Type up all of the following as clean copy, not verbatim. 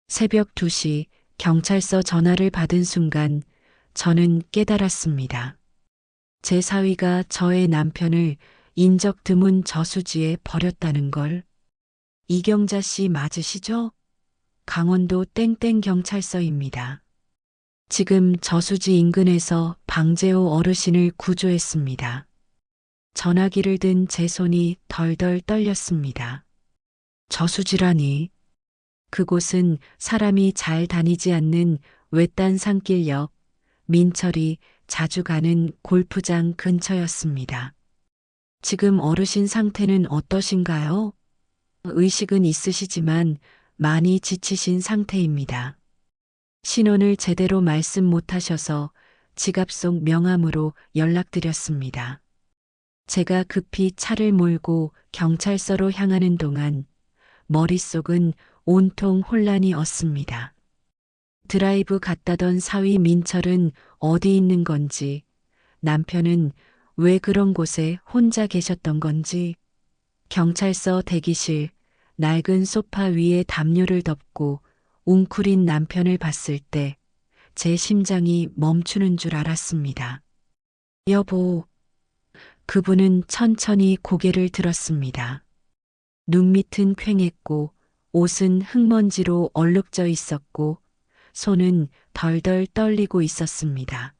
새벽 2시 경찰서 전화를 받은 순간 저는 깨달았습니다. 제 사위가 저의 남편을 인적 드문 저수지에 버렸다는 걸. 이경자 씨 맞으시죠? 강원도 땡땡 경찰서입니다. 지금 저수지 인근에서 방재호 어르신을 구조했습니다. 전화기를 든 제 손이 덜덜 떨렸습니다. 저수지라니. 그곳은 사람이 잘 다니지 않는 외딴 산길 옆 민철이 자주 가는 골프장 근처였습니다. 지금 어르신 상태는 어떠신가요? 의식은 있으시지만 많이 지치신 상태입니다. 신원을 제대로 말씀 못하셔서 지갑 속 명함으로 연락드렸습니다. 제가 급히 차를 몰고 경찰서로 향하는 동안 머릿속은 온통 혼란이 었습니다. 드라이브 갔다던 사위 민철은 어디 있는 건지, 남편은 왜 그런 곳에 혼자 계셨던 건지, 경찰서 대기실, 낡은 소파 위에 담요를 덮고 웅크린 남편을 봤을 때 제 심장이 멈추는 줄 알았습니다. 여보, 그분은 천천히 고개를 들었습니다. 눈밑은 퀭했고 옷은 흙먼지로 얼룩져 있었고 손은 덜덜 떨리고 있었습니다.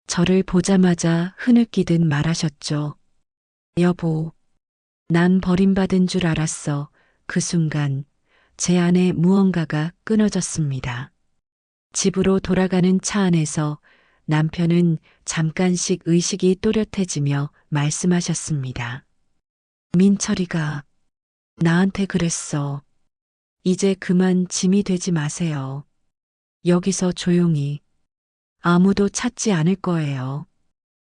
저를 보자마자 흐느끼듯 말하셨죠. 여보, 난 버림받은 줄 알았어. 그 순간 제 안에 무언가가 끊어졌습니다. 집으로 돌아가는 차 안에서 남편은 잠깐씩 의식이 또렷해지며 말씀하셨습니다. 민철이가 나한테 그랬어. 이제 그만 짐이 되지 마세요. 여기서 조용히. 아무도 찾지 않을 거예요.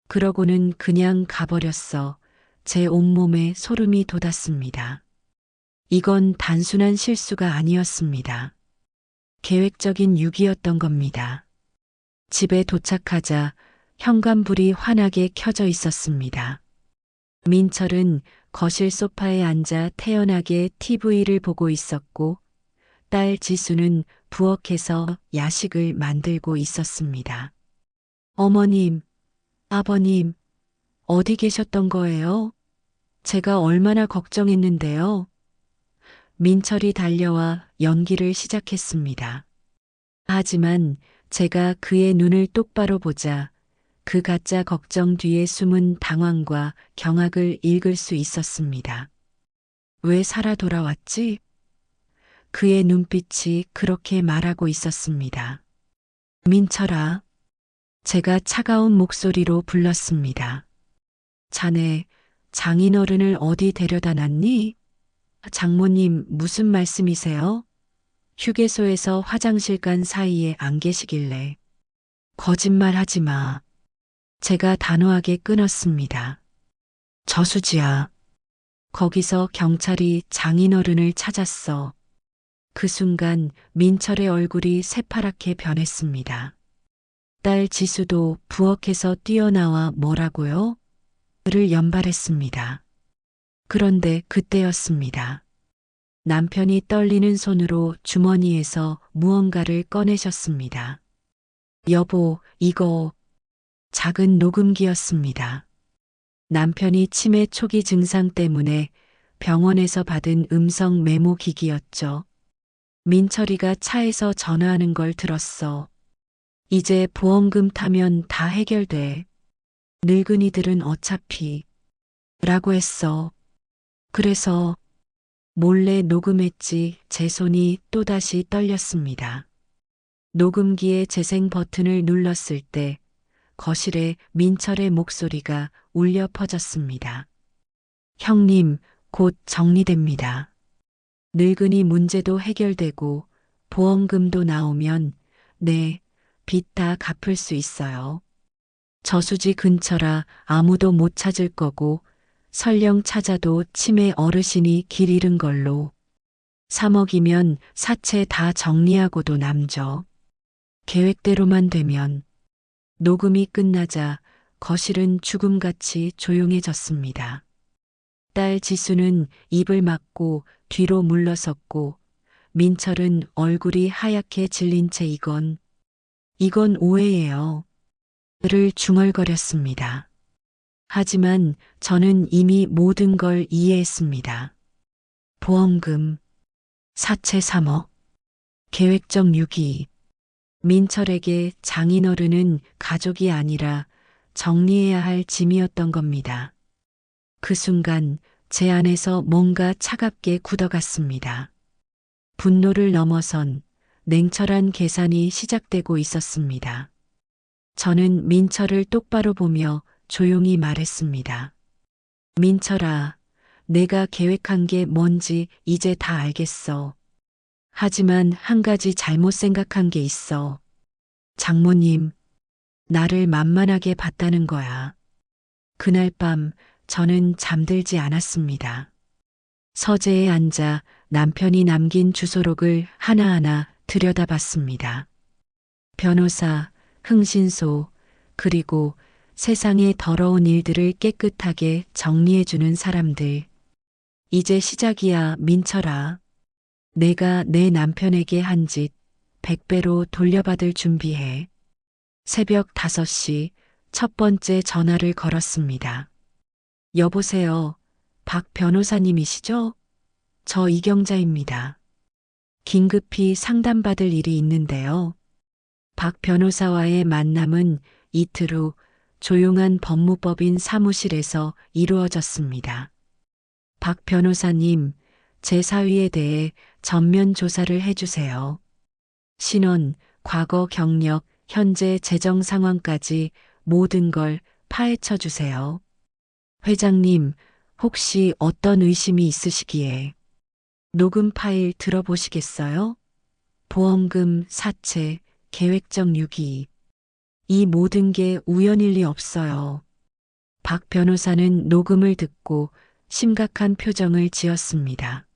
그러고는 그냥 가버렸어. 제 온몸에 소름이 돋았습니다. 이건 단순한 실수가 아니었습니다. 계획적인 유기였던 겁니다. 집에 도착하자 현관불이 환하게 켜져 있었습니다. 민철은 거실 소파에 앉아 태연하게 TV를 보고 있었고 딸 지수는 부엌에서 야식을 만들고 있었습니다. 어머님, 아버님, 어디 계셨던 거예요? 제가 얼마나 걱정했는데요. 민철이 달려와 연기를 시작했습니다. 하지만 제가 그의 눈을 똑바로 보자 그 가짜 걱정 뒤에 숨은 당황과 경악을 읽을 수 있었습니다. 왜 살아 돌아왔지? 그의 눈빛이 그렇게 말하고 있었습니다. 민철아, 제가 차가운 목소리로 불렀습니다. 자네, 장인어른을 어디 데려다 놨니? 장모님, 무슨 말씀이세요? 휴게소에서 화장실 간 사이에 안 계시길래. 거짓말 하지 마. 제가 단호하게 끊었습니다. 저수지야. 거기서 경찰이 장인어른을 찾았어. 그 순간 민철의 얼굴이 새파랗게 변했습니다. 딸 지수도 부엌에서 뛰어나와 뭐라고요? 를 연발했습니다. 그런데 그때였습니다. 남편이 떨리는 손으로 주머니에서 무언가를 꺼내셨습니다. 여보, 이거 작은 녹음기였습니다. 남편이 치매 초기 증상 때문에 병원에서 받은 음성 메모 기기였죠. 민철이가 차에서 전화하는 걸 들었어. 이제 보험금 타면 다 해결돼. 늙은이들은 어차피. 라고 했어. 그래서 몰래 녹음했지. 제 손이 또다시 떨렸습니다. 녹음기의 재생 버튼을 눌렀을 때 거실에 민철의 목소리가 울려 퍼졌습니다. 형님, 곧 정리됩니다. 늙은이 문제도 해결되고 보험금도 나오면 네, 빚 다 갚을 수 있어요. 저수지 근처라 아무도 못 찾을 거고 설령 찾아도 치매 어르신이 길 잃은 걸로 3억이면 사채 다 정리하고도 남죠. 계획대로만 되면. 녹음이 끝나자 거실은 죽음같이 조용해졌습니다. 딸 지수는 입을 막고 뒤로 물러섰고 민철은 얼굴이 하얗게 질린 채 이건 오해예요. 를 중얼거렸습니다. 하지만 저는 이미 모든 걸 이해했습니다. 보험금, 사채 3억, 계획적 유기. 민철에게 장인어른은 가족이 아니라 정리해야 할 짐이었던 겁니다. 그 순간 제 안에서 뭔가 차갑게 굳어갔습니다. 분노를 넘어선 냉철한 계산이 시작되고 있었습니다. 저는 민철을 똑바로 보며 조용히 말했습니다. 민철아, 내가 계획한 게 뭔지 이제 다 알겠어. 하지만 한 가지 잘못 생각한 게 있어. 장모님, 나를 만만하게 봤다는 거야. 그날 밤 저는 잠들지 않았습니다. 서재에 앉아 남편이 남긴 주소록을 하나하나 들여다봤습니다. 변호사, 흥신소, 그리고 세상의 더러운 일들을 깨끗하게 정리해주는 사람들. 이제 시작이야, 민철아. 내가 내 남편에게 한 짓 100배로 돌려받을 준비해. 새벽 5시 첫 번째 전화를 걸었습니다. 여보세요. 박 변호사님이시죠? 저 이경자입니다. 긴급히 상담받을 일이 있는데요. 박 변호사와의 만남은 이틀 후 조용한 법무법인 사무실에서 이루어졌습니다. 박 변호사님, 제 사위에 대해 전면 조사를 해주세요. 신원, 과거 경력, 현재 재정 상황까지 모든 걸 파헤쳐 주세요. 회장님, 혹시 어떤 의심이 있으시기에 녹음 파일 들어보시겠어요? 보험금, 사채, 계획적 유기. 이 모든 게 우연일 리 없어요. 박 변호사는 녹음을 듣고 심각한 표정을 지었습니다.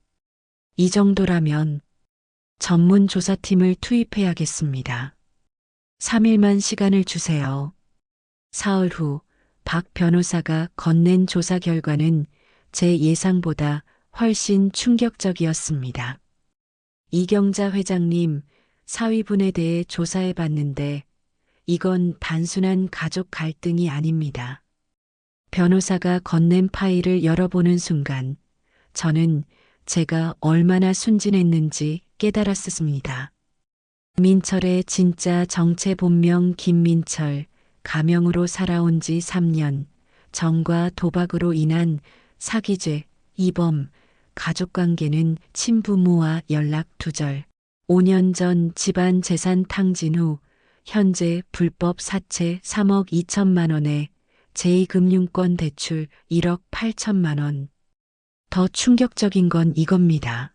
이 정도라면 전문 조사팀을 투입해야겠습니다. 3일만 시간을 주세요. 사흘 후 박 변호사가 건넨 조사 결과는 제 예상보다 훨씬 충격적이었습니다. 이경자 회장님, 사위분에 대해 조사해 봤는데 이건 단순한 가족 갈등이 아닙니다. 변호사가 건넨 파일을 열어보는 순간 저는 제가 얼마나 순진했는지 깨달았습니다. 민철의 진짜 정체 본명 김민철, 가명으로 살아온 지 3년, 정과 도박으로 인한 사기죄, 이범, 가족관계는 친부모와 연락 두절, 5년 전 집안 재산 탕진 후 현재 불법 사채 3억 2천만 원에 제2금융권 대출 1억 8천만 원. 더 충격적인 건 이겁니다.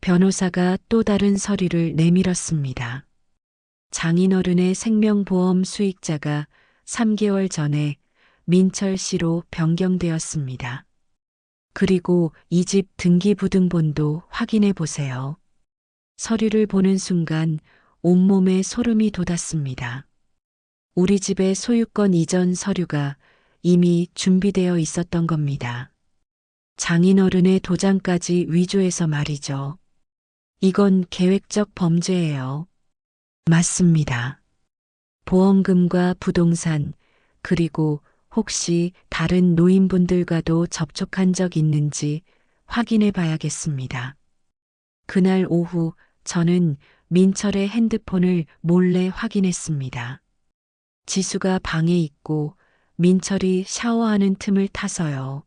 변호사가 또 다른 서류를 내밀었습니다. 장인어른의 생명보험 수익자가 3개월 전에 민철 씨로 변경되었습니다. 그리고 이 집 등기부등본도 확인해 보세요. 서류를 보는 순간 온몸에 소름이 돋았습니다. 우리 집의 소유권 이전 서류가 이미 준비되어 있었던 겁니다. 장인어른의 도장까지 위조해서 말이죠. 이건 계획적 범죄예요. 맞습니다. 보험금과 부동산, 그리고 혹시 다른 노인분들과도 접촉한 적 있는지 확인해 봐야겠습니다. 그날 오후 저는 민철의 핸드폰을 몰래 확인했습니다. 지수가 방에 있고 민철이 샤워하는 틈을 타서요.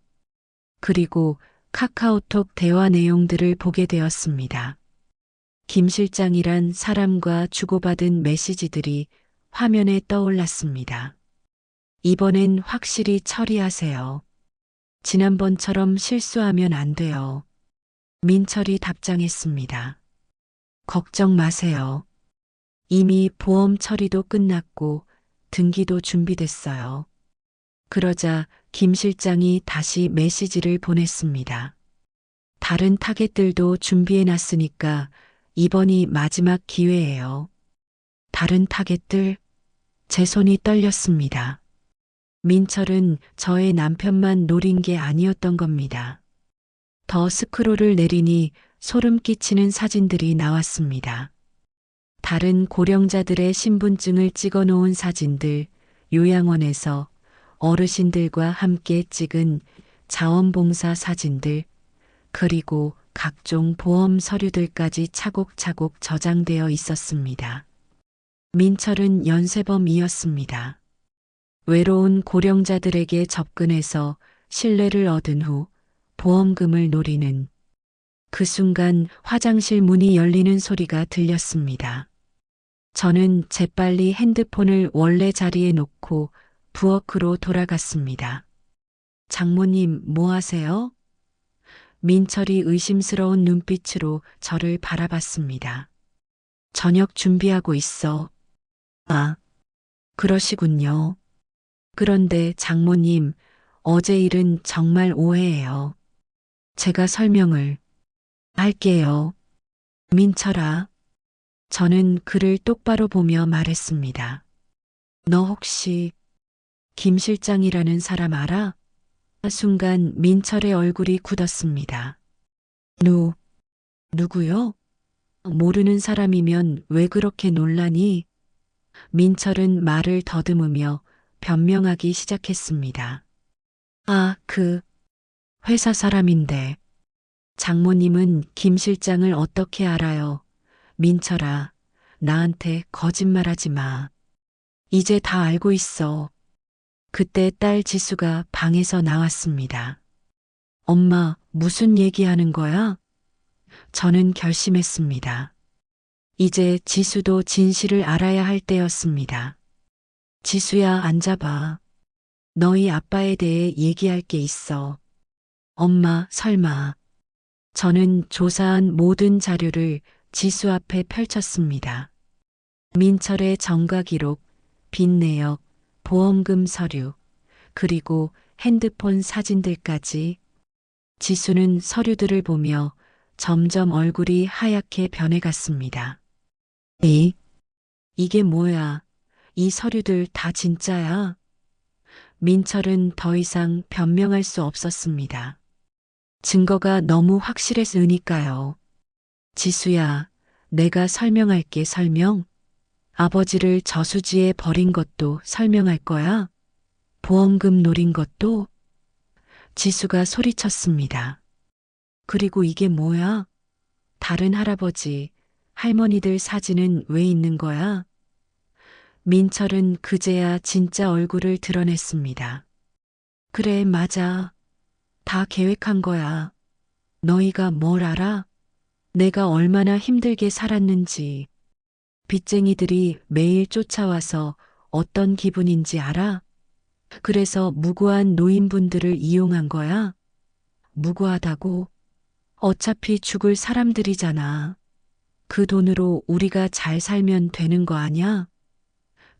그리고 카카오톡 대화 내용들을 보게 되었습니다. 김 실장이란 사람과 주고받은 메시지들이 화면에 떠올랐습니다. 이번엔 확실히 처리하세요. 지난번처럼 실수하면 안 돼요. 민철이 답장했습니다. 걱정 마세요. 이미 보험 처리도 끝났고 등기도 준비됐어요. 그러자 김 실장이 다시 메시지를 보냈습니다. 다른 타겟들도 준비해 놨으니까 이번이 마지막 기회예요. 다른 타겟들? 제 손이 떨렸습니다. 민철은 저의 남편만 노린 게 아니었던 겁니다. 더 스크롤을 내리니 소름 끼치는 사진들이 나왔습니다. 다른 고령자들의 신분증을 찍어 놓은 사진들, 요양원에서 어르신들과 함께 찍은 자원봉사 사진들, 그리고 각종 보험 서류들까지 차곡차곡 저장되어 있었습니다. 민철은 연쇄범이었습니다. 외로운 고령자들에게 접근해서 신뢰를 얻은 후 보험금을 노리는 그 순간 화장실 문이 열리는 소리가 들렸습니다. 저는 재빨리 핸드폰을 원래 자리에 놓고 부엌으로 돌아갔습니다. 장모님, 뭐 하세요? 민철이 의심스러운 눈빛으로 저를 바라봤습니다. 저녁 준비하고 있어. 아, 그러시군요. 그런데 장모님, 어제 일은 정말 오해예요. 제가 설명을 할게요. 민철아. 저는 그를 똑바로 보며 말했습니다. 너 혹시 김 실장이라는 사람 알아? 순간 민철의 얼굴이 굳었습니다. 누구요? 모르는 사람이면 왜 그렇게 놀라니? 민철은 말을 더듬으며 변명하기 시작했습니다. 아, 회사 사람인데. 장모님은 김 실장을 어떻게 알아요? 민철아, 나한테 거짓말하지 마. 이제 다 알고 있어. 그때 딸 지수가 방에서 나왔습니다. 엄마, 무슨 얘기하는 거야? 저는 결심했습니다. 이제 지수도 진실을 알아야 할 때였습니다. 지수야, 앉아봐. 너희 아빠에 대해 얘기할 게 있어. 엄마, 설마. 저는 조사한 모든 자료를 지수 앞에 펼쳤습니다. 민철의 전가 기록, 빚 내역, 보험금 서류, 그리고 핸드폰 사진들까지. 지수는 서류들을 보며 점점 얼굴이 하얗게 변해갔습니다. 이게 뭐야? 이 서류들 다 진짜야? 민철은 더 이상 변명할 수 없었습니다. 증거가 너무 확실했으니까요. 지수야, 내가 설명할게. 설명. 아버지를 저수지에 버린 것도 설명할 거야? 보험금 노린 것도? 지수가 소리쳤습니다. 그리고 이게 뭐야? 다른 할아버지, 할머니들 사진은 왜 있는 거야? 민철은 그제야 진짜 얼굴을 드러냈습니다. 그래, 맞아. 다 계획한 거야. 너희가 뭘 알아? 내가 얼마나 힘들게 살았는지. 빚쟁이들이 매일 쫓아와서 어떤 기분인지 알아? 그래서 무고한 노인분들을 이용한 거야? 무고하다고? 어차피 죽을 사람들이잖아. 그 돈으로 우리가 잘 살면 되는 거 아냐?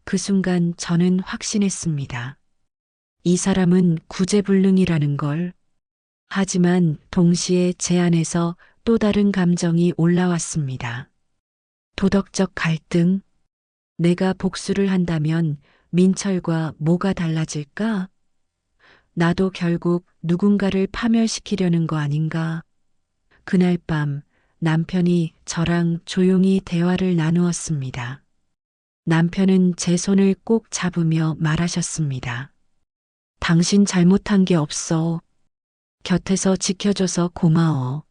그 순간 저는 확신했습니다. 이 사람은 구제불능이라는 걸. 하지만 동시에 제 안에서 또 다른 감정이 올라왔습니다. 도덕적 갈등. 내가 복수를 한다면 민철과 뭐가 달라질까? 나도 결국 누군가를 파멸시키려는 거 아닌가? 그날 밤 남편이 저랑 조용히 대화를 나누었습니다. 남편은 제 손을 꼭 잡으며 말하셨습니다. 당신 잘못한 게 없어. 곁에서 지켜줘서 고마워.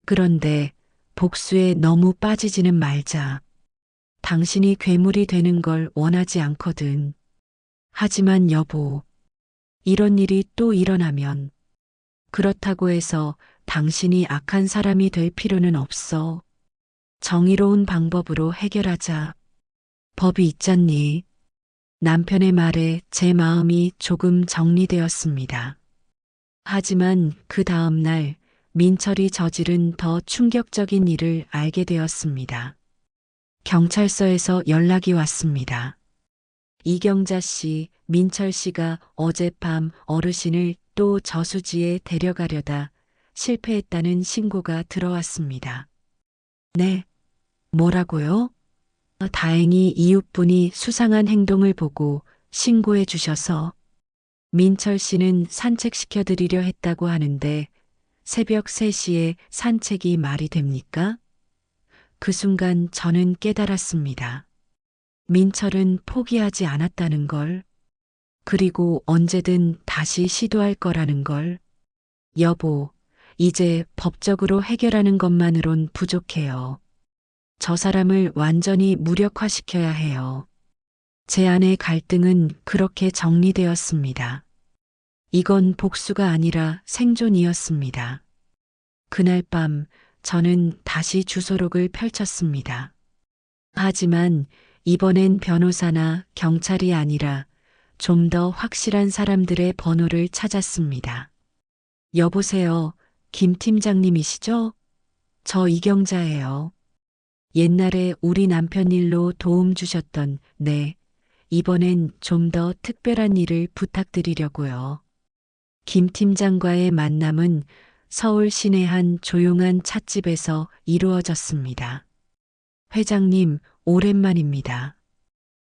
그런데 복수에 너무 빠지지는 말자. 당신이 괴물이 되는 걸 원하지 않거든. 하지만 여보, 이런 일이 또 일어나면 그렇다고 해서 당신이 악한 사람이 될 필요는 없어. 정의로운 방법으로 해결하자. 법이 있잖니. 남편의 말에 제 마음이 조금 정리되었습니다. 하지만 그 다음 날 민철이 저지른 더 충격적인 일을 알게 되었습니다. 경찰서에서 연락이 왔습니다. 이경자 씨, 민철 씨가 어젯밤 어르신을 또 저수지에 데려가려다 실패했다는 신고가 들어왔습니다. 네, 뭐라고요? 다행히 이웃분이 수상한 행동을 보고 신고해 주셔서 민철 씨는 산책시켜 드리려 했다고 하는데 새벽 3시에 산책이 말이 됩니까? 그 순간 저는 깨달았습니다. 민철은 포기하지 않았다는 걸, 그리고 언제든 다시 시도할 거라는 걸. 여보, 이제 법적으로 해결하는 것만으론 부족해요. 저 사람을 완전히 무력화시켜야 해요. 제 안의 갈등은 그렇게 정리되었습니다. 이건 복수가 아니라 생존이었습니다. 그날 밤 저는 다시 주소록을 펼쳤습니다. 하지만 이번엔 변호사나 경찰이 아니라 좀 더 확실한 사람들의 번호를 찾았습니다. 여보세요, 김 팀장님이시죠? 저 이경자예요. 옛날에 우리 남편 일로 도움 주셨던, 네, 이번엔 좀 더 특별한 일을 부탁드리려고요. 김 팀장과의 만남은 서울 시내 한 조용한 찻집에서 이루어졌습니다. 회장님, 오랜만입니다.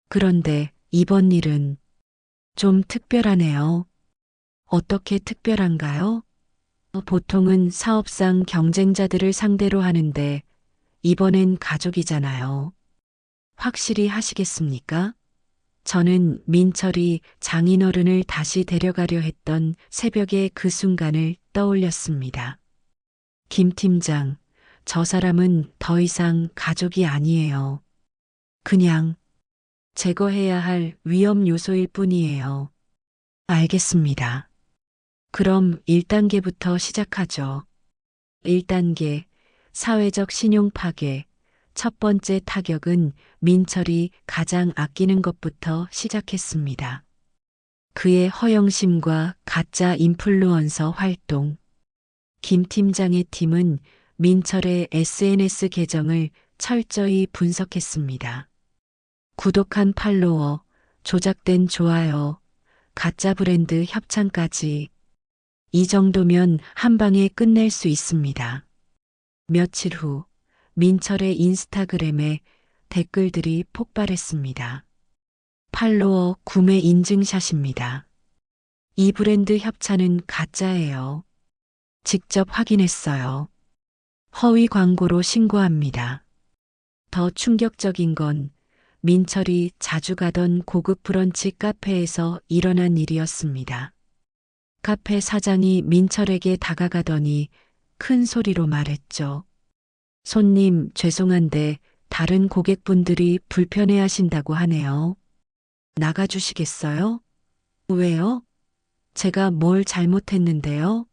그런데 이번 일은 좀 특별하네요. 어떻게 특별한가요? 보통은 사업상 경쟁자들을 상대로 하는데 이번엔 가족이잖아요. 확실히 하시겠습니까? 저는 민철이 장인어른을 다시 데려가려 했던 새벽의 그 순간을 떠올렸습니다. 김 팀장, 저 사람은 더 이상 가족이 아니에요. 그냥 제거해야 할 위험 요소일 뿐이에요. 알겠습니다. 그럼 1단계부터 시작하죠. 1단계, 사회적 신용 파괴. 첫 번째 타격은 민철이 가장 아끼는 것부터 시작했습니다. 그의 허영심과 가짜 인플루언서 활동. 김 팀장의 팀은 민철의 SNS 계정을 철저히 분석했습니다. 구독한 팔로워, 조작된 좋아요, 가짜 브랜드 협찬까지. 이 정도면 한 방에 끝낼 수 있습니다. 며칠 후 민철의 인스타그램에 댓글들이 폭발했습니다. 팔로워 구매 인증샷입니다. 이 브랜드 협찬은 가짜예요. 직접 확인했어요. 허위 광고로 신고합니다. 더 충격적인 건 민철이 자주 가던 고급 브런치 카페에서 일어난 일이었습니다. 카페 사장이 민철에게 다가가더니 큰 소리로 말했죠. 손님, 죄송한데 다른 고객분들이 불편해 하신다고 하네요. 나가주시겠어요? 왜요? 제가 뭘 잘못했는데요?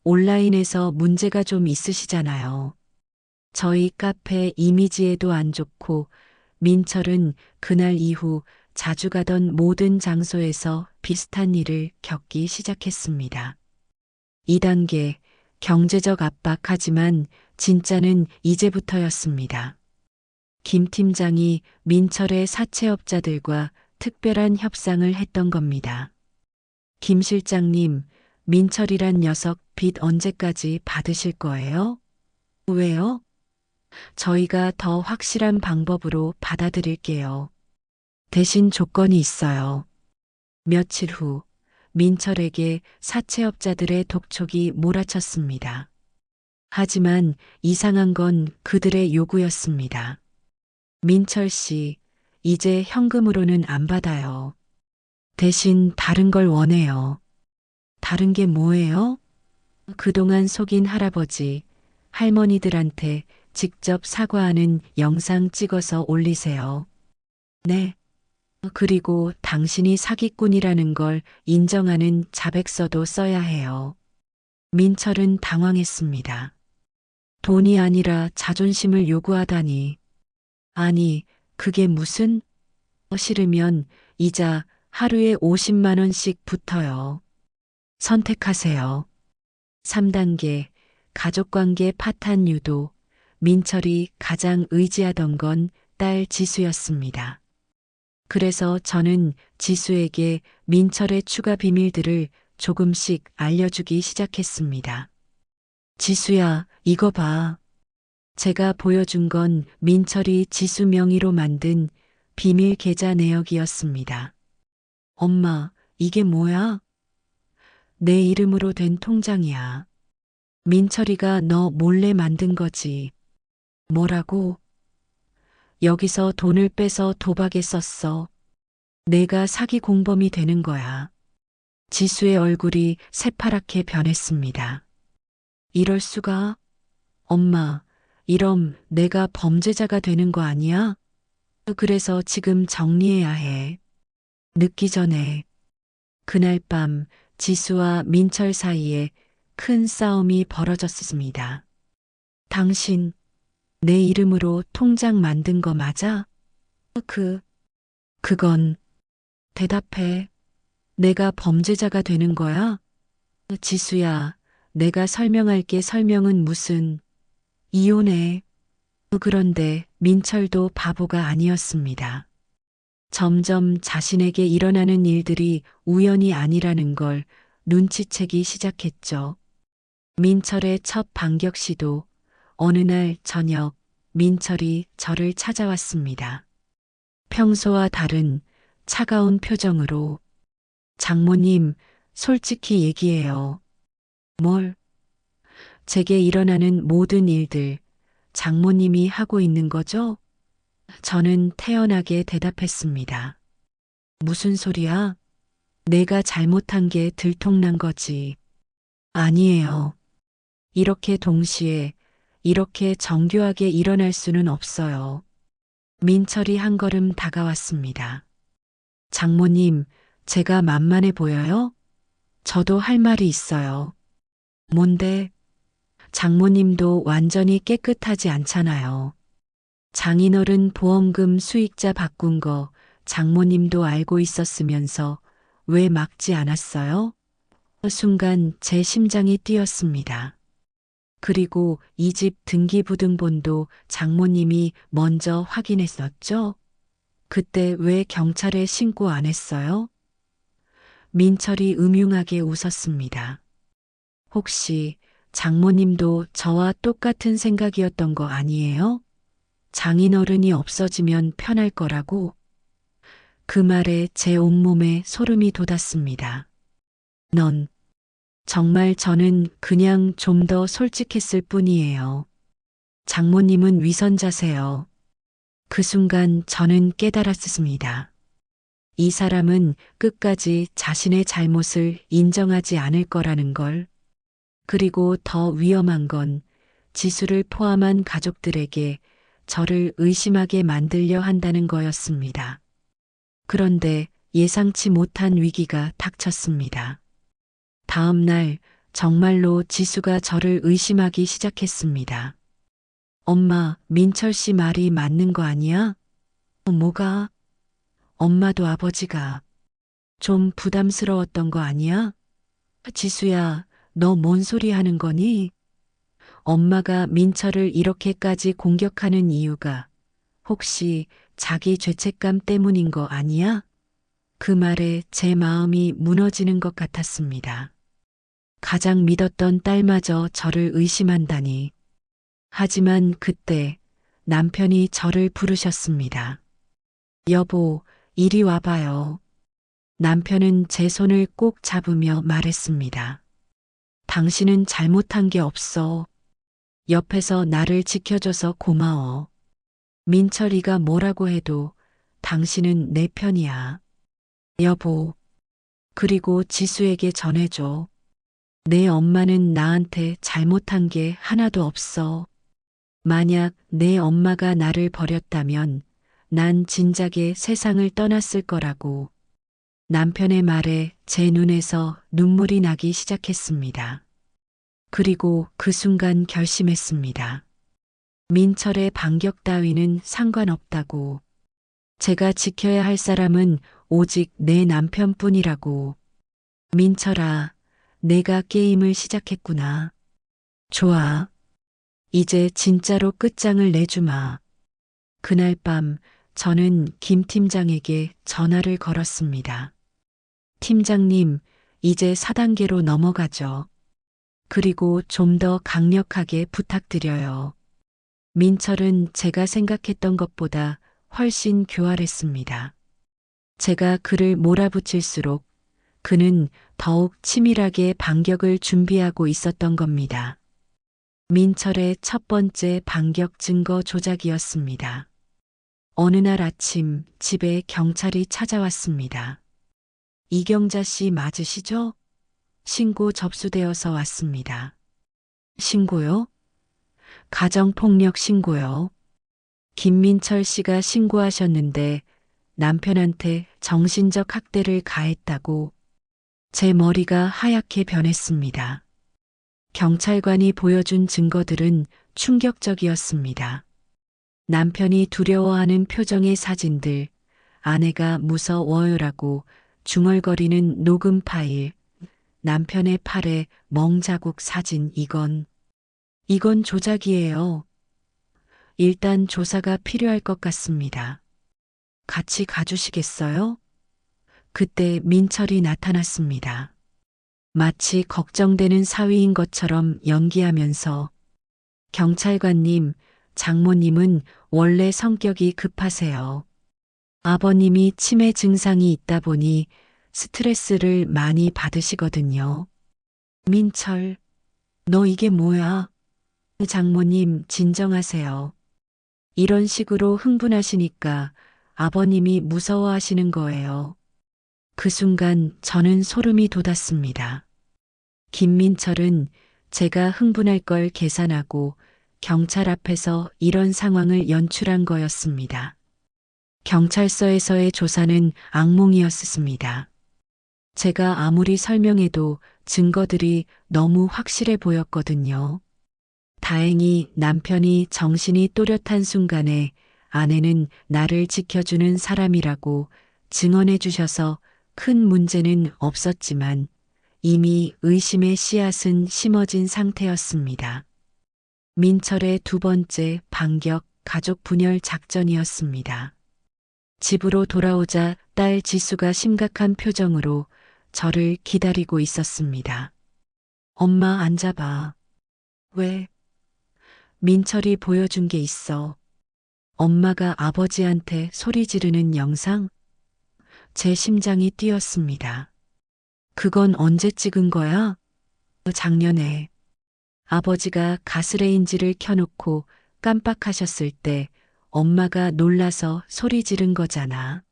온라인에서 문제가 좀 있으시잖아요. 저희 카페 이미지에도 안 좋고 민철은 그날 이후 자주 가던 모든 장소에서 비슷한 일을 겪기 시작했습니다. 2단계, 경제적 압박하지만 진짜는 이제부터였습니다. 김 팀장이 민철의 사채업자들과 특별한 협상을 했던 겁니다. 김 실장님, 민철이란 녀석 빚 언제까지 받으실 거예요? 왜요? 저희가 더 확실한 방법으로 받아들일게요. 대신 조건이 있어요. 며칠 후 민철에게 사채업자들의 독촉이 몰아쳤습니다. 하지만 이상한 건 그들의 요구였습니다. 민철 씨, 이제 현금으로는 안 받아요. 대신 다른 걸 원해요. 다른 게 뭐예요? 그동안 속인 할아버지, 할머니들한테 직접 사과하는 영상 찍어서 올리세요. 네. 그리고 당신이 사기꾼이라는 걸 인정하는 자백서도 써야 해요. 민철은 당황했습니다. 돈이 아니라 자존심을 요구하다니. 아니, 그게 무슨? 싫으면 이자 하루에 50만 원씩 붙어요. 선택하세요. 3단계, 가족관계 파탄 유도. 민철이 가장 의지하던 건 딸 지수였습니다. 그래서 저는 지수에게 민철의 추가 비밀들을 조금씩 알려주기 시작했습니다. 지수야, 이거 봐. 제가 보여준 건 민철이 지수 명의로 만든 비밀 계좌 내역이었습니다. 엄마, 이게 뭐야? 내 이름으로 된 통장이야. 민철이가 너 몰래 만든 거지. 뭐라고? 여기서 돈을 빼서 도박에 썼어. 내가 사기 공범이 되는 거야. 지수의 얼굴이 새파랗게 변했습니다. 이럴 수가? 엄마, 이럼 내가 범죄자가 되는 거 아니야? 그래서 지금 정리해야 해. 늦기 전에. 그날 밤 지수와 민철 사이에 큰 싸움이 벌어졌습니다. 당신, 내 이름으로 통장 만든 거 맞아? 그건, 대답해. 내가 범죄자가 되는 거야? 지수야, 내가 설명할게. 설명은 무슨, 이혼해. 그런데 민철도 바보가 아니었습니다. 점점 자신에게 일어나는 일들이 우연이 아니라는 걸 눈치채기 시작했죠. 민철의 첫 반격 시도 어느 날 저녁 민철이 저를 찾아왔습니다. 평소와 다른 차가운 표정으로 장모님, 솔직히 얘기해요. 뭘? 제게 일어나는 모든 일들 장모님이 하고 있는 거죠? 저는 태연하게 대답했습니다. 무슨 소리야? 내가 잘못한 게 들통난 거지. 아니에요. 이렇게 동시에 이렇게 정교하게 일어날 수는 없어요. 민철이 한 걸음 다가왔습니다. 장모님, 제가 만만해 보여요? 저도 할 말이 있어요. 뭔데? 장모님도 완전히 깨끗하지 않잖아요. 장인어른 보험금 수익자 바꾼 거 장모님도 알고 있었으면서 왜 막지 않았어요? 순간 제 심장이 뛰었습니다. 그리고 이 집 등기부등본도 장모님이 먼저 확인했었죠? 그때 왜 경찰에 신고 안 했어요? 민철이 음흉하게 웃었습니다. 혹시 장모님도 저와 똑같은 생각이었던 거 아니에요? 장인어른이 없어지면 편할 거라고? 그 말에 제 온몸에 소름이 돋았습니다. 넌 정말 저는 그냥 좀 더 솔직했을 뿐이에요. 장모님은 위선자세요. 그 순간 저는 깨달았습니다. 이 사람은 끝까지 자신의 잘못을 인정하지 않을 거라는 걸. 그리고 더 위험한 건 지수를 포함한 가족들에게 저를 의심하게 만들려 한다는 거였습니다. 그런데 예상치 못한 위기가 닥쳤습니다. 다음 날 정말로 지수가 저를 의심하기 시작했습니다. 엄마, 민철 씨 말이 맞는 거 아니야? 뭐가? 엄마도 아버지가 좀 부담스러웠던 거 아니야? 지수야, 너 뭔 소리 하는 거니? 엄마가 민철을 이렇게까지 공격하는 이유가 혹시 자기 죄책감 때문인 거 아니야? 그 말에 제 마음이 무너지는 것 같았습니다. 가장 믿었던 딸마저 저를 의심한다니. 하지만 그때 남편이 저를 부르셨습니다. 여보, 이리 와봐요. 남편은 제 손을 꼭 잡으며 말했습니다. 당신은 잘못한 게 없어. 옆에서 나를 지켜줘서 고마워. 민철이가 뭐라고 해도 당신은 내 편이야. 여보, 그리고 지수에게 전해줘. 내 엄마는 나한테 잘못한 게 하나도 없어. 만약 내 엄마가 나를 버렸다면 난 진작에 세상을 떠났을 거라고. 남편의 말에 제 눈에서 눈물이 나기 시작했습니다. 그리고 그 순간 결심했습니다. 민철의 반격 따위는 상관없다고. 제가 지켜야 할 사람은 오직 내 남편뿐이라고. 민철아, 내가 게임을 시작했구나. 좋아. 이제 진짜로 끝장을 내주마. 그날 밤 저는 김 팀장에게 전화를 걸었습니다. 팀장님, 이제 4단계로 넘어가죠. 그리고 좀 더 강력하게 부탁드려요. 민철은 제가 생각했던 것보다 훨씬 교활했습니다. 제가 그를 몰아붙일수록 그는 더욱 치밀하게 반격을 준비하고 있었던 겁니다. 민철의 첫 번째 반격 증거 조작이었습니다. 어느 날 아침 집에 경찰이 찾아왔습니다. 이경자 씨 맞으시죠? 신고 접수되어서 왔습니다. 신고요? 가정폭력 신고요. 김민철 씨가 신고하셨는데 남편한테 정신적 학대를 가했다고. 제 머리가 하얗게 변했습니다. 경찰관이 보여준 증거들은 충격적이었습니다. 남편이 두려워하는 표정의 사진들, 아내가 무서워요라고 중얼거리는 녹음 파일, 남편의 팔에 멍자국 사진 이건 조작이에요. 일단 조사가 필요할 것 같습니다. 같이 가주시겠어요? 그때 민철이 나타났습니다. 마치 걱정되는 사위인 것처럼 연기하면서 경찰관님, 장모님은 원래 성격이 급하세요. 아버님이 치매 증상이 있다 보니 스트레스를 많이 받으시거든요. 민철, 너 이게 뭐야? 장모님, 진정하세요. 이런 식으로 흥분하시니까 아버님이 무서워하시는 거예요. 그 순간 저는 소름이 돋았습니다. 김민철은 제가 흥분할 걸 계산하고 경찰 앞에서 이런 상황을 연출한 거였습니다. 경찰서에서의 조사는 악몽이었습니다. 제가 아무리 설명해도 증거들이 너무 확실해 보였거든요. 다행히 남편이 정신이 또렷한 순간에 아내는 나를 지켜주는 사람이라고 증언해 주셔서 큰 문제는 없었지만 이미 의심의 씨앗은 심어진 상태였습니다. 민철의 두 번째 반격 가족 분열 작전이었습니다. 집으로 돌아오자 딸 지수가 심각한 표정으로 저를 기다리고 있었습니다. 엄마 앉아봐. 왜? 민철이 보여준 게 있어. 엄마가 아버지한테 소리 지르는 영상? 제 심장이 뛰었습니다. 그건 언제 찍은 거야? 작년에. 아버지가 가스레인지를 켜놓고 깜빡하셨을 때 엄마가 놀라서 소리 지른 거잖아.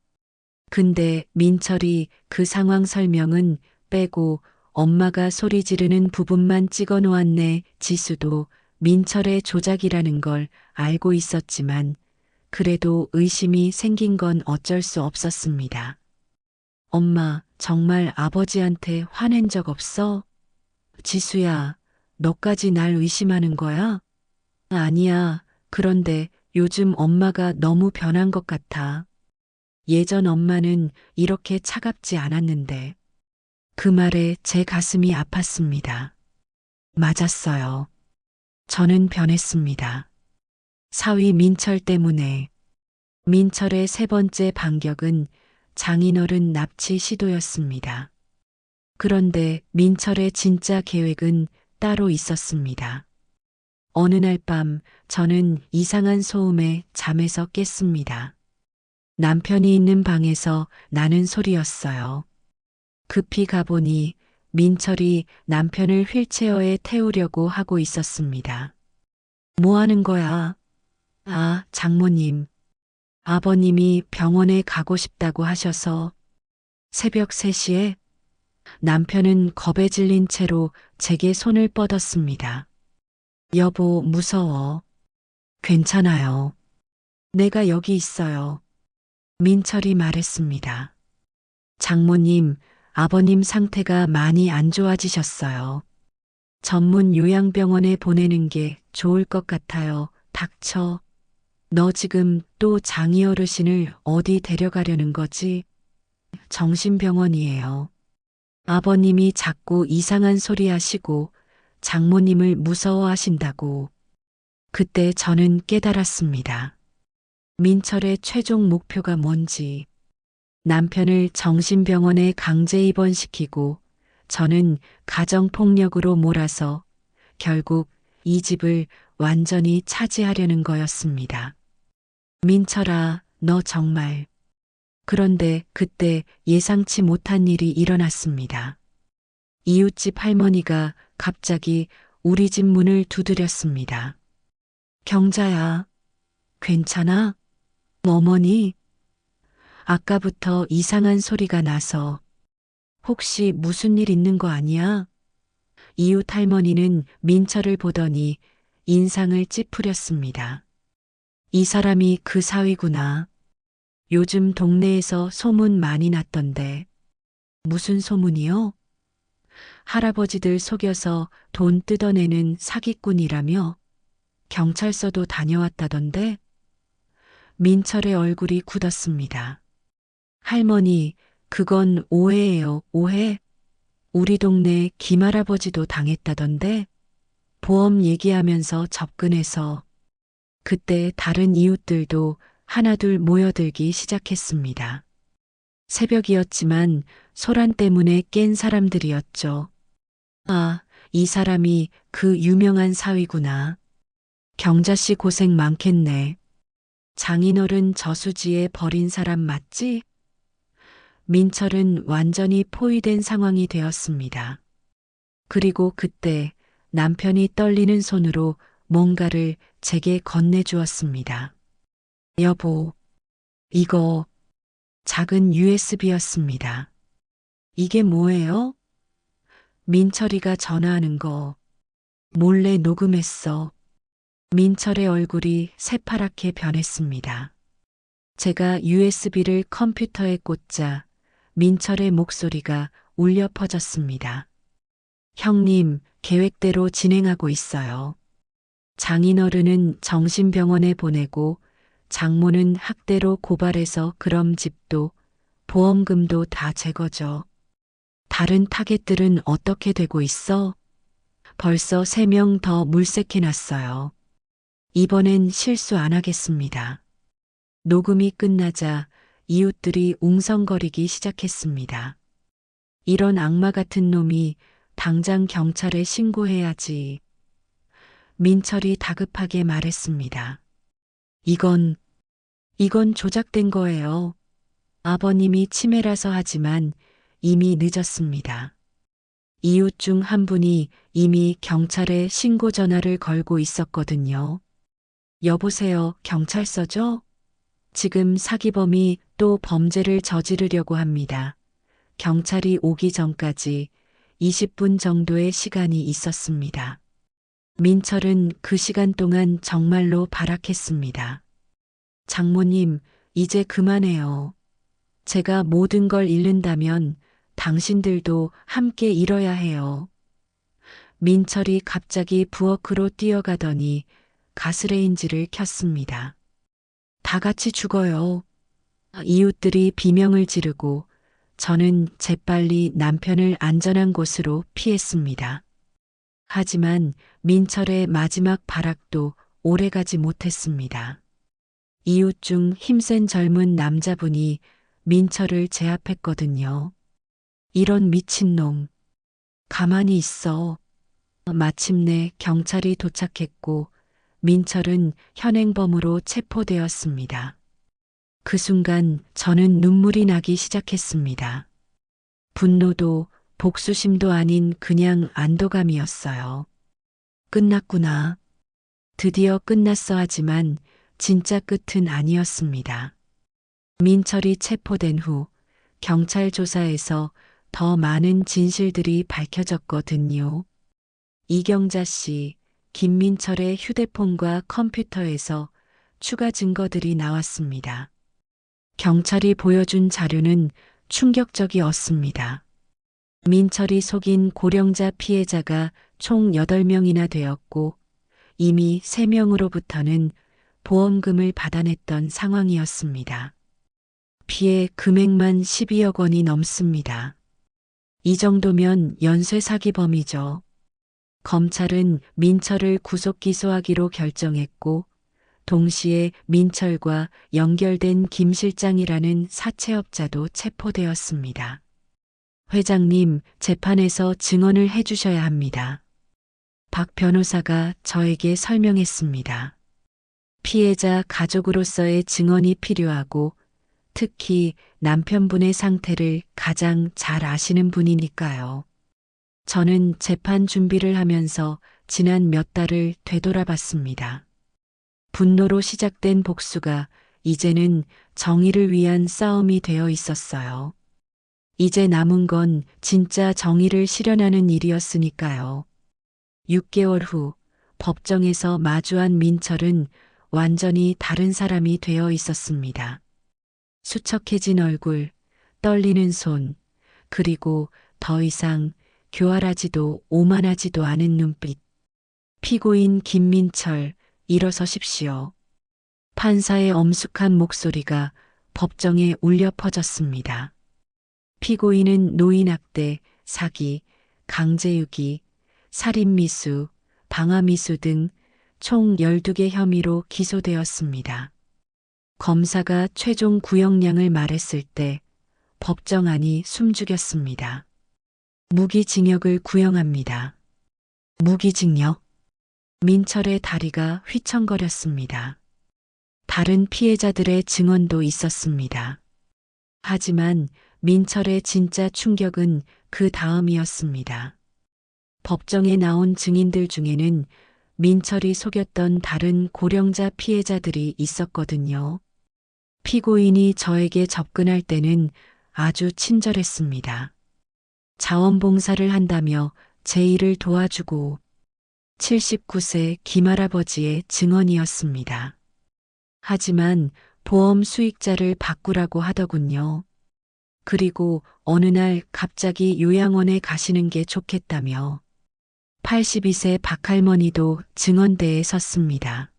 근데 민철이 그 상황 설명은 빼고 엄마가 소리 지르는 부분만 찍어 놓았네. 지수도 민철의 조작이라는 걸 알고 있었지만 그래도 의심이 생긴 건 어쩔 수 없었습니다. 엄마, 정말 아버지한테 화낸 적 없어? 지수야, 너까지 날 의심하는 거야? 아니야. 그런데 요즘 엄마가 너무 변한 것 같아. 예전 엄마는 이렇게 차갑지 않았는데. 그 말에 제 가슴이 아팠습니다. 맞았어요. 저는 변했습니다. 사위 민철 때문에. 민철의 세 번째 반격은 장인어른 납치 시도였습니다. 그런데 민철의 진짜 계획은 따로 있었습니다. 어느 날 밤 저는 이상한 소음에 잠에서 깼습니다. 남편이 있는 방에서 나는 소리였어요. 급히 가보니 민철이 남편을 휠체어에 태우려고 하고 있었습니다. 뭐 하는 거야? 아, 장모님. 아버님이 병원에 가고 싶다고 하셔서 새벽 3시에 남편은 겁에 질린 채로 제게 손을 뻗었습니다. 여보, 무서워. 괜찮아요. 내가 여기 있어요. 민철이 말했습니다. 장모님, 아버님 상태가 많이 안 좋아지셨어요. 전문 요양병원에 보내는 게 좋을 것 같아요. 닥쳐. 너 지금 또 장이 어르신을 어디 데려가려는 거지? 정신병원이에요. 아버님이 자꾸 이상한 소리 하시고 장모님을 무서워하신다고. 그때 저는 깨달았습니다. 민철의 최종 목표가 뭔지. 남편을 정신병원에 강제 입원시키고 저는 가정폭력으로 몰아서 결국 이 집을 완전히 차지하려는 거였습니다. 민철아, 너 정말. 그런데 그때 예상치 못한 일이 일어났습니다. 이웃집 할머니가 갑자기 우리 집 문을 두드렸습니다. 경자야, 괜찮아? 어머니, 아까부터 이상한 소리가 나서 혹시 무슨 일 있는 거 아니야? 이웃 할머니는 민철을 보더니 인상을 찌푸렸습니다. 이 사람이 그 사위구나. 요즘 동네에서 소문 많이 났던데. 무슨 소문이요? 할아버지들 속여서 돈 뜯어내는 사기꾼이라며 경찰서도 다녀왔다던데. 민철의 얼굴이 굳었습니다. 할머니, 그건 오해예요, 오해. 우리 동네 김할아버지도 당했다던데. 보험 얘기하면서 접근해서 그때 다른 이웃들도 하나둘 모여들기 시작했습니다. 새벽이었지만 소란 때문에 깬 사람들이었죠. 아, 이 사람이 그 유명한 사위구나. 경자씨 고생 많겠네. 장인어른 저수지에 버린 사람 맞지? 민철은 완전히 포위된 상황이 되었습니다. 그리고 그때 남편이 떨리는 손으로 뭔가를 제게 건네주었습니다. 여보, 이거 작은 USB였습니다. 이게 뭐예요? 민철이가 전화하는 거 몰래 녹음했어. 민철의 얼굴이 새파랗게 변했습니다. 제가 USB를 컴퓨터에 꽂자 민철의 목소리가 울려 퍼졌습니다. 형님, 계획대로 진행하고 있어요. 장인어른은 정신병원에 보내고 장모는 학대로 고발해서 그럼 집도 보험금도 다 제거죠. 다른 타겟들은 어떻게 되고 있어? 벌써 3명 더 물색해놨어요. 이번엔 실수 안 하겠습니다. 녹음이 끝나자 이웃들이 웅성거리기 시작했습니다. 이런 악마 같은 놈이 당장 경찰에 신고해야지. 민철이 다급하게 말했습니다. 이건 조작된 거예요. 아버님이 치매라서 하지만 이미 늦었습니다. 이웃 중 한 분이 이미 경찰에 신고 전화를 걸고 있었거든요. 여보세요, 경찰서죠? 지금 사기범이 또 범죄를 저지르려고 합니다. 경찰이 오기 전까지 20분 정도의 시간이 있었습니다. 민철은 그 시간 동안 정말로 발악했습니다. 장모님, 이제 그만해요. 제가 모든 걸 잃는다면 당신들도 함께 잃어야 해요. 민철이 갑자기 부엌으로 뛰어가더니 가스레인지를 켰습니다. 다 같이 죽어요. 이웃들이 비명을 지르고 저는 재빨리 남편을 안전한 곳으로 피했습니다. 하지만 민철의 마지막 발악도 오래가지 못했습니다. 이웃 중 힘센 젊은 남자분이 민철을 제압했거든요. 이런 미친놈, 가만히 있어. 마침내 경찰이 도착했고 민철은 현행범으로 체포되었습니다. 그 순간 저는 눈물이 나기 시작했습니다. 분노도 복수심도 아닌 그냥 안도감이었어요. 끝났구나. 드디어 끝났어 하지만 진짜 끝은 아니었습니다. 민철이 체포된 후 경찰 조사에서 더 많은 진실들이 밝혀졌거든요. 이경자 씨, 김민철의 휴대폰과 컴퓨터에서 추가 증거들이 나왔습니다. 경찰이 보여준 자료는 충격적이었습니다. 민철이 속인 고령자 피해자가 총 8명이나 되었고 이미 3명으로부터는 보험금을 받아냈던 상황이었습니다. 피해 금액만 12억 원이 넘습니다. 이 정도면 연쇄 사기범이죠. 검찰은 민철을 구속 기소하기로 결정했고 동시에 민철과 연결된 김 실장이라는 사채업자도 체포되었습니다. 회장님, 재판에서 증언을 해주셔야 합니다. 박 변호사가 저에게 설명했습니다. 피해자 가족으로서의 증언이 필요하고 특히 남편분의 상태를 가장 잘 아시는 분이니까요. 저는 재판 준비를 하면서 지난 몇 달을 되돌아봤습니다. 분노로 시작된 복수가 이제는 정의를 위한 싸움이 되어 있었어요. 이제 남은 건 진짜 정의를 실현하는 일이었으니까요. 6개월 후 법정에서 마주한 민철은 완전히 다른 사람이 되어 있었습니다. 수척해진 얼굴, 떨리는 손, 그리고 더 이상 교활하지도 오만하지도 않은 눈빛. 피고인 김민철, 일어서십시오. 판사의 엄숙한 목소리가 법정에 울려 퍼졌습니다. 피고인은 노인학대, 사기, 강제유기, 살인미수, 방화미수 등 총 12개 혐의로 기소되었습니다. 검사가 최종 구형량을 말했을 때 법정 안이 숨죽였습니다. 무기징역을 구형합니다. 무기징역. 민철의 다리가 휘청거렸습니다. 다른 피해자들의 증언도 있었습니다. 하지만 민철의 진짜 충격은 그 다음이었습니다. 법정에 나온 증인들 중에는 민철이 속였던 다른 고령자 피해자들이 있었거든요. 피고인이 저에게 접근할 때는 아주 친절했습니다. 자원봉사를 한다며 제 일을 도와주고 79세 김할아버지의 증언이었습니다. 하지만 보험 수익자를 바꾸라고 하더군요. 그리고 어느 날 갑자기 요양원에 가시는 게 좋겠다며 82세 박할머니도 증언대에 섰습니다.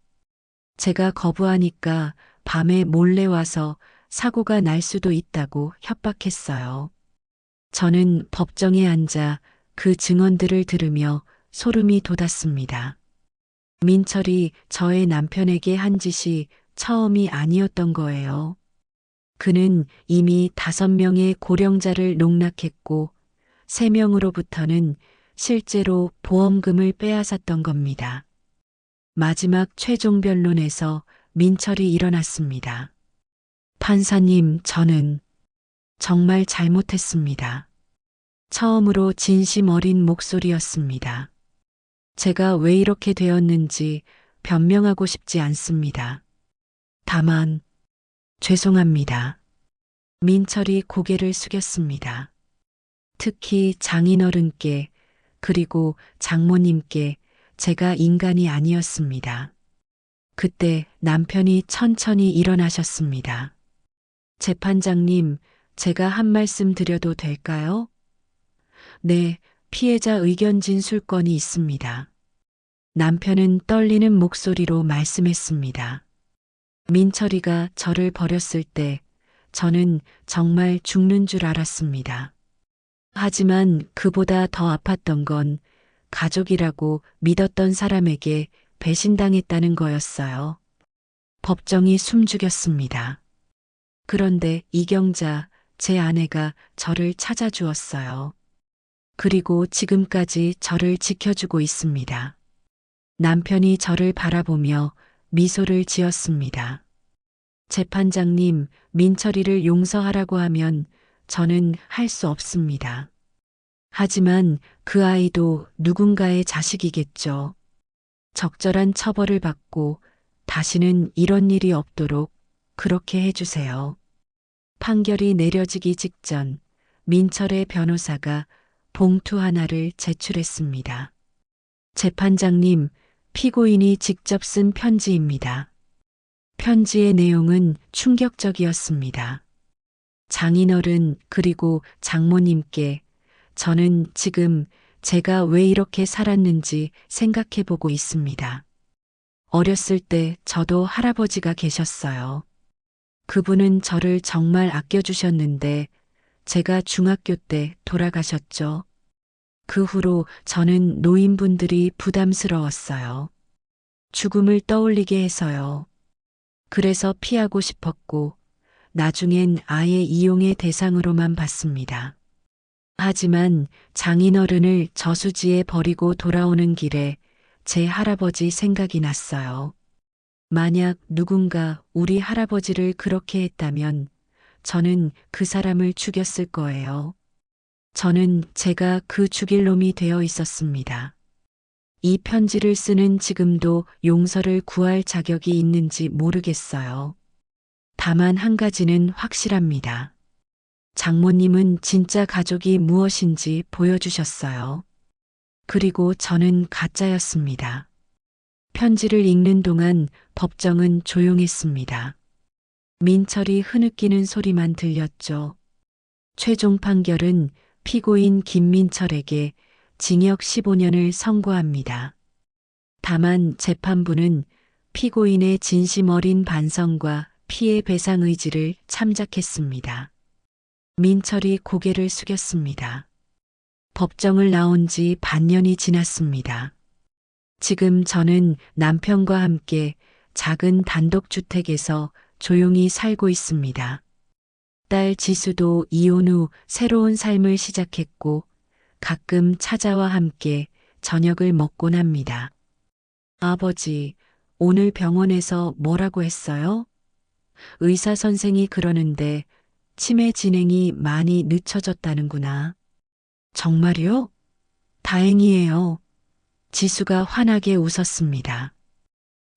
제가 거부하니까 밤에 몰래 와서 사고가 날 수도 있다고 협박했어요. 저는 법정에 앉아 그 증언들을 들으며 소름이 돋았습니다. 민철이 저의 남편에게 한 짓이 처음이 아니었던 거예요. 그는 이미 5명의 고령자를 농락했고 3명으로부터는 실제로 보험금을 빼앗았던 겁니다. 마지막 최종 변론에서 민철이 일어났습니다. 판사님, 저는 정말 잘못했습니다. 처음으로 진심 어린 목소리였습니다. 제가 왜 이렇게 되었는지 변명하고 싶지 않습니다. 다만, 죄송합니다. 민철이 고개를 숙였습니다. 특히 장인어른께 그리고 장모님께 제가 인간이 아니었습니다. 그때 남편이 천천히 일어나셨습니다. 재판장님, 제가 한 말씀 드려도 될까요? 네, 피해자 의견 진술권이 있습니다. 남편은 떨리는 목소리로 말씀했습니다. 민철이가 저를 버렸을 때 저는 정말 죽는 줄 알았습니다. 하지만 그보다 더 아팠던 건 가족이라고 믿었던 사람에게 배신당했다는 거였어요. 법정이 숨죽였습니다. 그런데 이경자, 제 아내가 저를 찾아주었어요. 그리고 지금까지 저를 지켜주고 있습니다. 남편이 저를 바라보며 미소를 지었습니다. 재판장님, 민철이를 용서하라고 하면 저는 할 수 없습니다. 하지만 그 아이도 누군가의 자식이겠죠. 적절한 처벌을 받고 다시는 이런 일이 없도록 그렇게 해주세요. 판결이 내려지기 직전 민철의 변호사가 봉투 하나를 제출했습니다. 재판장님, 피고인이 직접 쓴 편지입니다. 편지의 내용은 충격적이었습니다. 장인어른 그리고 장모님께 저는 지금 제가 왜 이렇게 살았는지 생각해 보고 있습니다. 어렸을 때 저도 할아버지가 계셨어요. 그분은 저를 정말 아껴주셨는데 제가 중학교 때 돌아가셨죠. 그 후로 저는 노인분들이 부담스러웠어요. 죽음을 떠올리게 해서요. 그래서 피하고 싶었고 나중엔 아예 이용의 대상으로만 봤습니다. 하지만 장인어른을 저수지에 버리고 돌아오는 길에 제 할아버지 생각이 났어요. 만약 누군가 우리 할아버지를 그렇게 했다면 저는 그 사람을 죽였을 거예요. 저는 제가 그 죽일 놈이 되어 있었습니다. 이 편지를 쓰는 지금도 용서를 구할 자격이 있는지 모르겠어요. 다만 한 가지는 확실합니다. 장모님은 진짜 가족이 무엇인지 보여주셨어요. 그리고 저는 가짜였습니다. 편지를 읽는 동안 법정은 조용했습니다. 민철이 흐느끼는 소리만 들렸죠. 최종 판결은 피고인 김민철에게 징역 15년을 선고합니다. 다만 재판부는 피고인의 진심 어린 반성과 피해 배상 의지를 참작했습니다. 민철이 고개를 숙였습니다. 법정을 나온 지 반년이 지났습니다. 지금 저는 남편과 함께 작은 단독주택에서 조용히 살고 있습니다. 딸 지수도 이혼 후 새로운 삶을 시작했고 가끔 찾아와 함께 저녁을 먹곤 합니다. 아버지, 오늘 병원에서 뭐라고 했어요? 의사 선생이 그러는데 치매 진행이 많이 늦춰졌다는구나. 정말요? 다행이에요. 지수가 환하게 웃었습니다.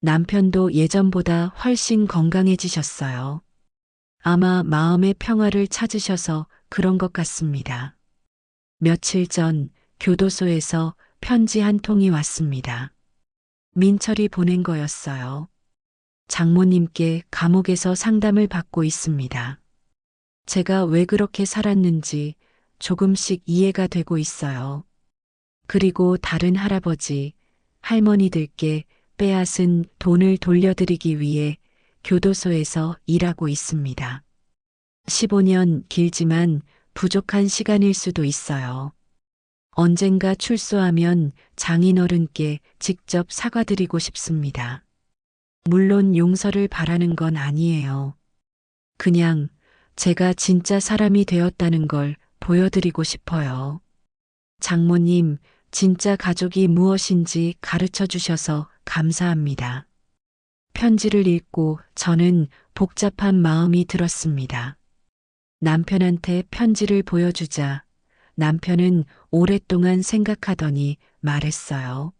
남편도 예전보다 훨씬 건강해지셨어요. 아마 마음의 평화를 찾으셔서 그런 것 같습니다. 며칠 전 교도소에서 편지 한 통이 왔습니다. 민철이 보낸 거였어요. 장모님께 감옥에서 상담을 받고 있습니다. 제가 왜 그렇게 살았는지 조금씩 이해가 되고 있어요. 그리고 다른 할아버지, 할머니들께 빼앗은 돈을 돌려드리기 위해 교도소에서 일하고 있습니다. 15년 길지만 부족한 시간일 수도 있어요. 언젠가 출소하면 장인어른께 직접 사과드리고 싶습니다. 물론 용서를 바라는 건 아니에요. 그냥 제가 진짜 사람이 되었다는 걸 보여드리고 싶어요. 장모님, 진짜 가족이 무엇인지 가르쳐 주셔서 감사합니다. 편지를 읽고 저는 복잡한 마음이 들었습니다. 남편한테 편지를 보여주자 남편은 오랫동안 생각하더니 말했어요.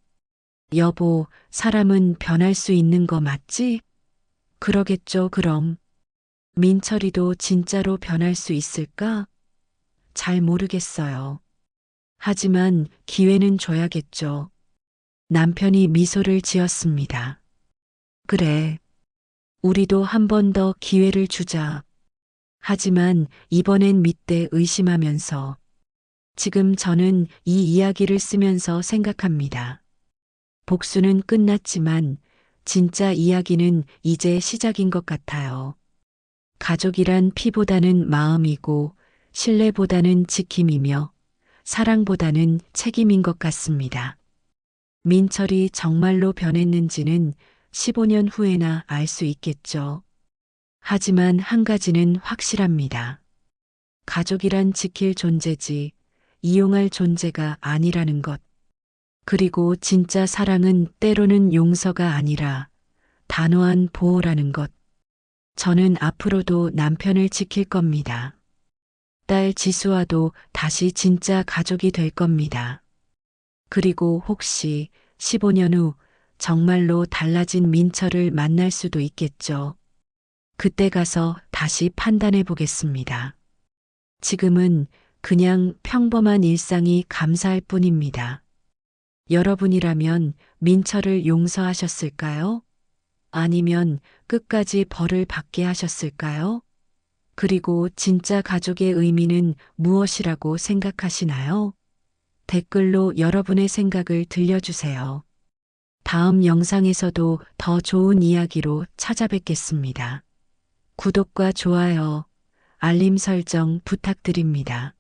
여보, 사람은 변할 수 있는 거 맞지? 그러겠죠, 그럼. 민철이도 진짜로 변할 수 있을까? 잘 모르겠어요. 하지만 기회는 줘야겠죠. 남편이 미소를 지었습니다. 그래. 우리도 한 번 더 기회를 주자. 하지만 이번엔 믿되 의심하면서. 지금 저는 이 이야기를 쓰면서 생각합니다. 복수는 끝났지만 진짜 이야기는 이제 시작인 것 같아요. 가족이란 피보다는 마음이고 신뢰보다는 지킴이며 사랑보다는 책임인 것 같습니다. 민철이 정말로 변했는지는 15년 후에나 알 수 있겠죠. 하지만 한 가지는 확실합니다. 가족이란 지킬 존재지 이용할 존재가 아니라는 것. 그리고 진짜 사랑은 때로는 용서가 아니라 단호한 보호라는 것. 저는 앞으로도 남편을 지킬 겁니다. 딸 지수와도 다시 진짜 가족이 될 겁니다. 그리고 혹시 15년 후 정말로 달라진 민철을 만날 수도 있겠죠. 그때 가서 다시 판단해 보겠습니다. 지금은 그냥 평범한 일상이 감사할 뿐입니다. 여러분이라면 민철을 용서하셨을까요? 아니면 끝까지 벌을 받게 하셨을까요? 그리고 진짜 가족의 의미는 무엇이라고 생각하시나요? 댓글로 여러분의 생각을 들려주세요. 다음 영상에서도 더 좋은 이야기로 찾아뵙겠습니다. 구독과 좋아요, 알림 설정 부탁드립니다.